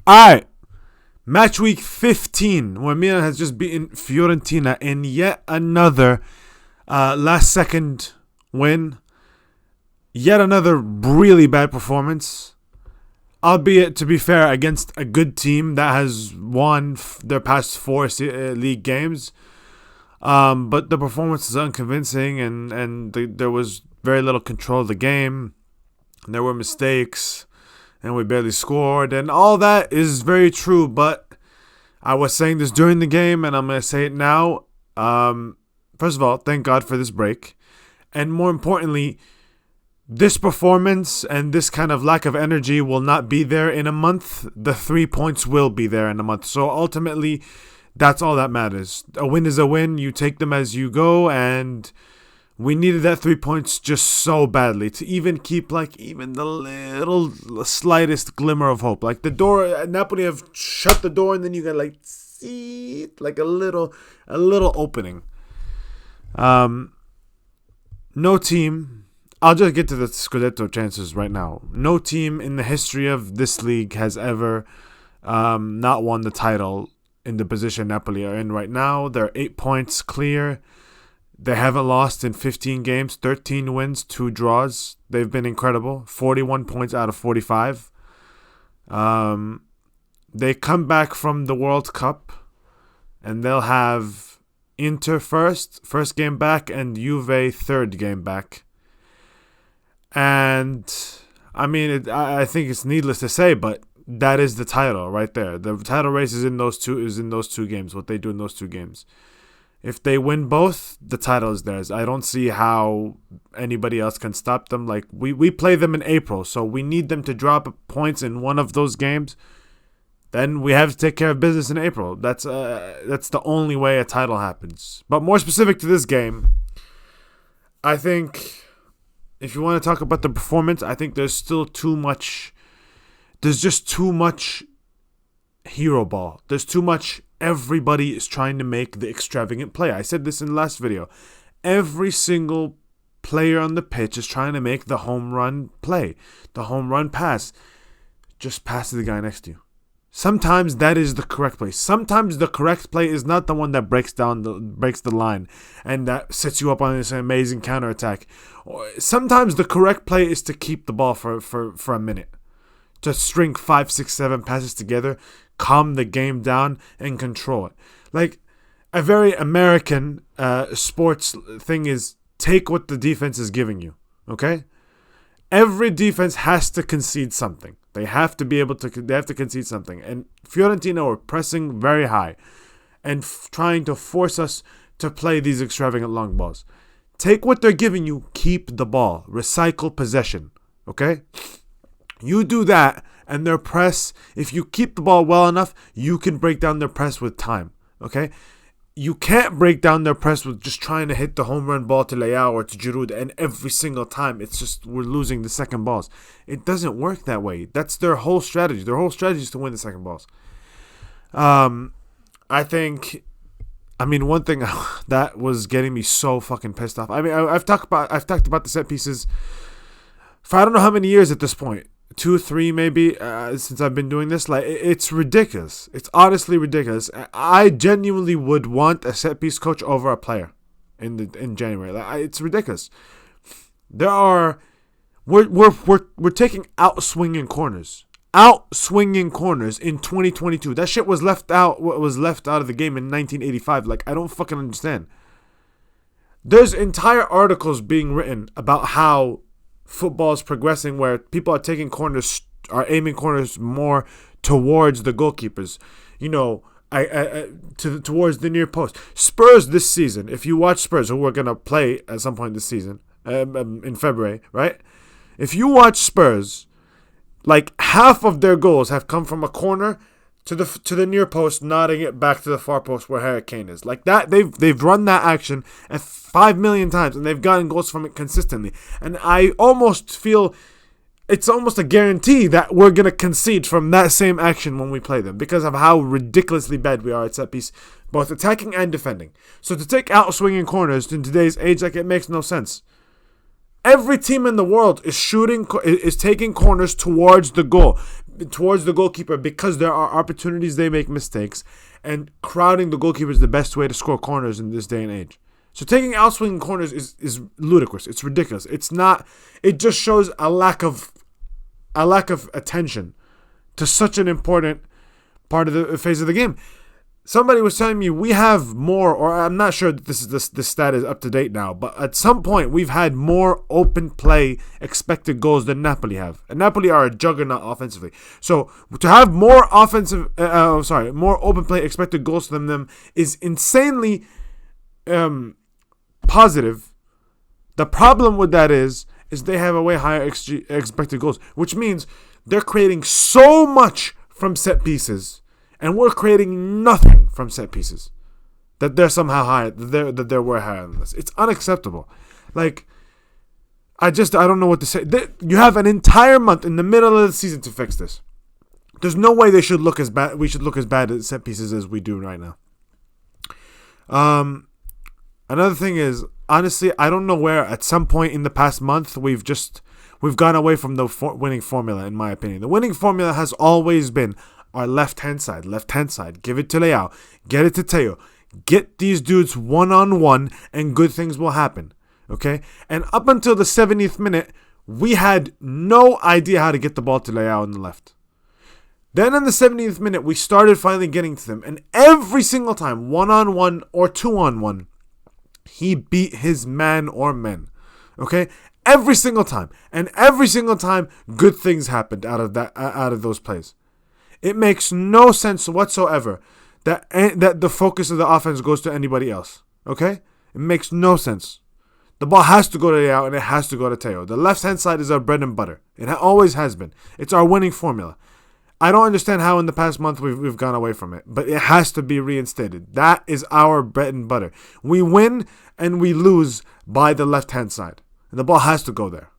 Alright. Match week 15, where Milan has just beaten Fiorentina in yet another last second win. Yet another really bad performance. Albeit, to be fair, against a good team that has won their past four league games. But the performance is unconvincing, and there was very little control of the game. There were mistakes, and we barely scored, and all that is very true. But I was saying this during the game, and I'm going to say it now. First of all, thank God for this break. And more importantly, this performance and this kind of lack of energy will not be there in a month. The 3 points will be there in a month. So ultimately, that's all that matters. A win is a win. You take them as you go, and we needed that 3 points just so badly to even keep even the little slightest glimmer of hope. Like the door, Napoli have shut the door, and then you got see a little opening. No team. I'll just get to the Scudetto chances right now. No team in the history of this league has ever not won the title in the position Napoli are in right now. They're 8 points clear. They haven't lost in 15 games, 13 wins, 2 draws. They've been incredible. 41 points out of 45. They come back from the World Cup, and they'll have Inter first game back, and Juve third game back. And I mean, I think it's needless to say, but that is the title right there. The title race is in those two games. What they do in those 2 games. If they win both, the title is theirs. I don't see how anybody else can stop them. We play them in April, so we need them to drop points in one of those games. Then we have to take care of business in April. That's the only way a title happens. But more specific to this game, I think, if you want to talk about the performance, I think there's still too much. There's just too much hero ball. There's too much. Everybody is trying to make the extravagant play. I said this in the last video. Every single player on the pitch is trying to make the home run play, the home run pass. Just pass to the guy next to you. Sometimes that is the correct play. Sometimes the correct play is not the one that breaks the line and that sets you up on this amazing counterattack. Sometimes the correct play is to keep the ball for a minute. To string 5, 6, 7 passes together, calm the game down, and control it. A very American sports thing is take what the defense is giving you. Okay? Every defense has to concede something. They have to concede something. And Fiorentina were pressing very high and trying to force us to play these extravagant long balls. Take what they're giving you, keep the ball, recycle possession. Okay? You do that, and their press, if you keep the ball well enough, you can break down their press with time. Okay? You can't break down their press with just trying to hit the home run ball to Leao or to Giroud, and every single time it's just we're losing the second balls. It doesn't work that way. That's their whole strategy. Their whole strategy is to win the second balls. I think, one thing that was getting me so fucking pissed off. I've talked about the set pieces for I don't know how many years at this point. 2, 3 maybe since I've been doing this. It's ridiculous. It's honestly ridiculous. I genuinely would want a set piece coach over a player in January. It's ridiculous. We're taking outswinging corners in 2022. That shit was left out of the game in 1985. I don't fucking understand. There's entire articles being written about how football is progressing, where people are aiming corners more towards the goalkeepers, towards the near post. Spurs this season, if you watch Spurs, who we're gonna play at some point this season, in February, right? If you watch Spurs, half of their goals have come from a corner to the near post, nodding it back to the far post where Harry Kane is. They've run that action 5 million times, and they've gotten goals from it consistently. And I almost feel it's almost a guarantee that we're going to concede from that same action when we play them because of how ridiculously bad we are at set piece, both attacking and defending. So to take out swinging corners in today's age, it makes no sense. Every team in the world is taking corners towards the goal towards the goalkeeper because there are opportunities they make mistakes, and crowding the goalkeeper is the best way to score corners in this day and age. So taking outswinging corners is ludicrous. It's ridiculous. It's not. It just shows a lack of attention to such an important part of the phase of the game. Somebody was telling me we have more, or I'm not sure that this stat is up to date now, but at some point we've had more open play expected goals than Napoli have. And Napoli are a juggernaut offensively. So to have more more open play expected goals than them is insanely positive. The problem with that is they have a way higher expected goals, which means they're creating so much from set pieces, and we're creating nothing from set pieces. That they're somehow higher. That they're way higher than us. It's unacceptable. Like, I don't know what to say. You have an entire month in the middle of the season to fix this. There's no way they should look as bad. We should look as bad at set pieces as we do right now. Another thing is, honestly, I don't know where at some point in the past month we've gone away from the winning formula. In my opinion, the winning formula has always been our left-hand side. Give it to Leao. Get it to Teo. Get these dudes one-on-one, and good things will happen. Okay? And up until the 70th minute, we had no idea how to get the ball to Leao on the left. Then in the 70th minute, we started finally getting to them. And every single time, one-on-one or two-on-one, he beat his man or men. Okay? Every single time. And every single time, good things happened out of those plays. It makes no sense whatsoever that the focus of the offense goes to anybody else. Okay? It makes no sense. The ball has to go to Leao and it has to go to Teo. The left-hand side is our bread and butter. It always has been. It's our winning formula. I don't understand how in the past month we've gone away from it, but it has to be reinstated. That is our bread and butter. We win and we lose by the left-hand side. And the ball has to go there.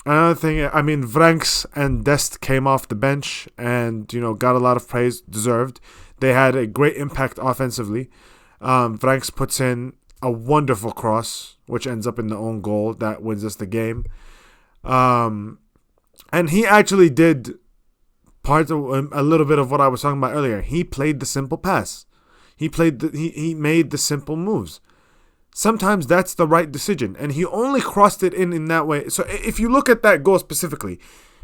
Another thing, Vranks and Dest came off the bench and, got a lot of praise, deserved. They had a great impact offensively. Vranks puts in a wonderful cross, which ends up in the own goal. That wins us the game. And he actually did a little bit of what I was talking about earlier. He played the simple pass. He made the simple moves. Sometimes that's the right decision, and he only crossed it in that way. So if you look at that goal specifically,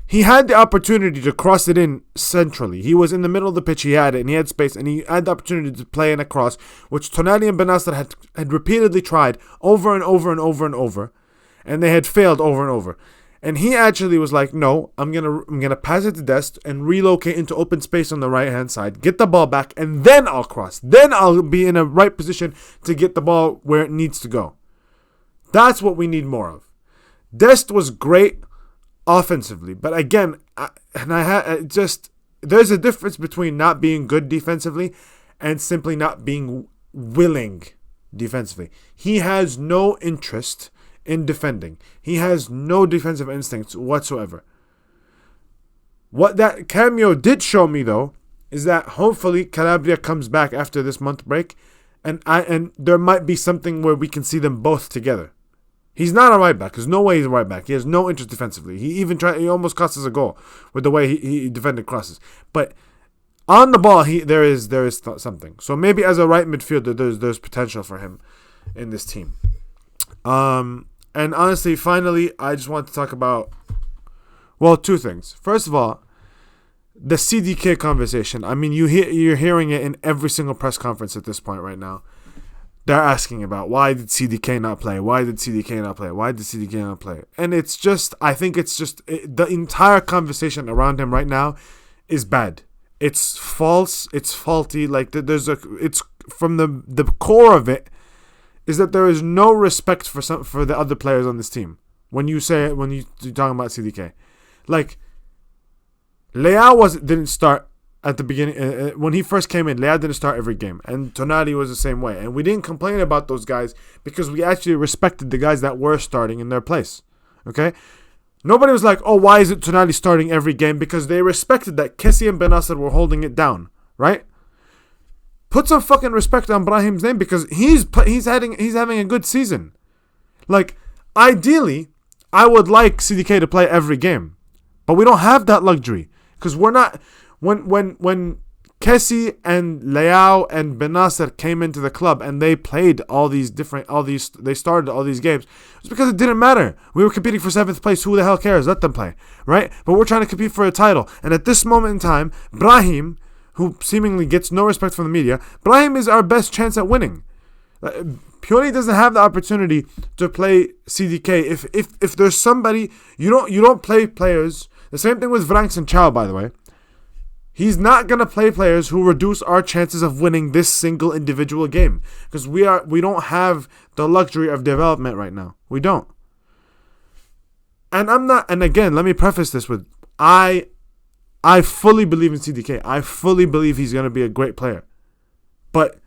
he had the opportunity to cross it in centrally. He was in the middle of the pitch, he had it, and he had space, and he had the opportunity to play in a cross, which Tonali and Benasser had repeatedly tried over and over and over and over, and they had failed over and over. And he actually was like, no, I'm gonna pass it to Dest and relocate into open space on the right-hand side, get the ball back, and then I'll cross. Then I'll be in a right position to get the ball where it needs to go. That's what we need more of. Dest was great offensively, but again, there's a difference between not being good defensively and simply not being willing defensively. He has no interest in defending. He has no defensive instincts whatsoever. What that cameo did show me, though, is that hopefully Calabria comes back after this month break, and there might be something where we can see them both together. He's not a right back. There's no way he's a right back. He has no interest defensively. He almost cost us a goal with the way he defended crosses. But on the ball, there is something. So maybe as a right midfielder, there's potential for him in this team. And honestly, finally, I just want to talk about, two things. First of all, the CDK conversation. You're hearing it in every single press conference at this point right now. They're asking about, why did CDK not play? Why did CDK not play? Why did CDK not play? And it's just, I think it's just, the entire conversation around him right now is bad. It's false. It's faulty. Like, it's from the core of it, is that there is no respect for the other players on this team. When you're talking about CDK, like Leao didn't start at the beginning when he first came in. Leao didn't start every game, and Tonali was the same way. And we didn't complain about those guys because we actually respected the guys that were starting in their place. Okay, nobody was like, "Oh, why is it Tonali starting every game?" Because they respected that Kessie and Benasser were holding it down, right? Put some fucking respect on Brahim's name because he's having a good season. Like, ideally, I would like CDK to play every game, But we don't have that luxury because we're not. When Kessie and Leao and Benasser came into the club and they played they started all these games. It's because it didn't matter. We were competing for 7th place. Who the hell cares? Let them play, right? But we're trying to compete for a title. And at this moment in time, Brahim, who seemingly gets no respect from the media, Brahim is our best chance at winning. Pioli doesn't have the opportunity to play CDK. If there's somebody, you don't play players. The same thing with Vranks and Chow, by the way. He's not going to play players who reduce our chances of winning this single individual game. Because we don't have the luxury of development right now. We don't. And again, let me preface this with, I fully believe in CDK. I fully believe he's going to be a great player. But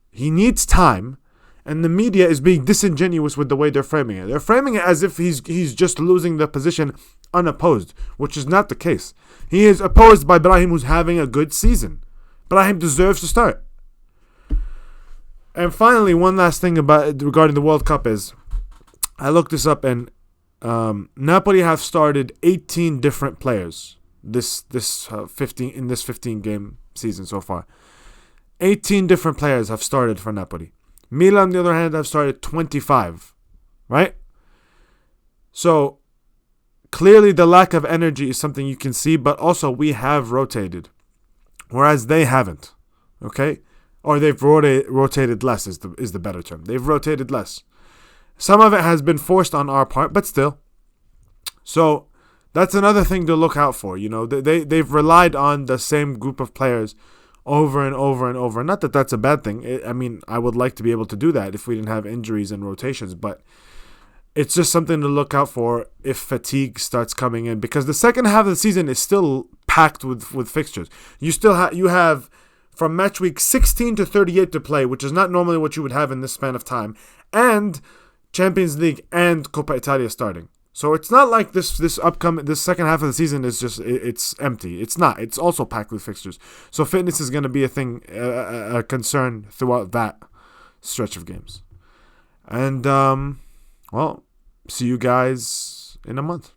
he needs time, and the media is being disingenuous with the way they're framing it. They're framing it as if he's just losing the position unopposed, which is not the case. He is opposed by Brahim, who's having a good season. Brahim deserves to start. And finally, one last thing regarding the World Cup is, I looked this up, and Napoli have started 18 different players this 15 game season so far. 18 different players have started for Napoli. Milan, on the other hand, have started 25, right? So clearly the lack of energy is something you can see, but also we have rotated, whereas they haven't, okay? Or they've rotated less is the better term. They've rotated less. Some of it has been forced on our part, but still. So that's another thing to look out for. You know, they've relied on the same group of players over and over and over. Not that that's a bad thing. I mean, I would like to be able to do that if we didn't have injuries and rotations, but it's just something to look out for if fatigue starts coming in, because the second half of the season is still packed with fixtures. You have from match week 16 to 38 to play, which is not normally what you would have in this span of time, and Champions League and Coppa Italia starting. So it's not like this second half of the season is just it's empty. It's not. It's also packed with fixtures. So fitness is going to be a thing, a concern throughout that stretch of games. And well, see you guys in a month.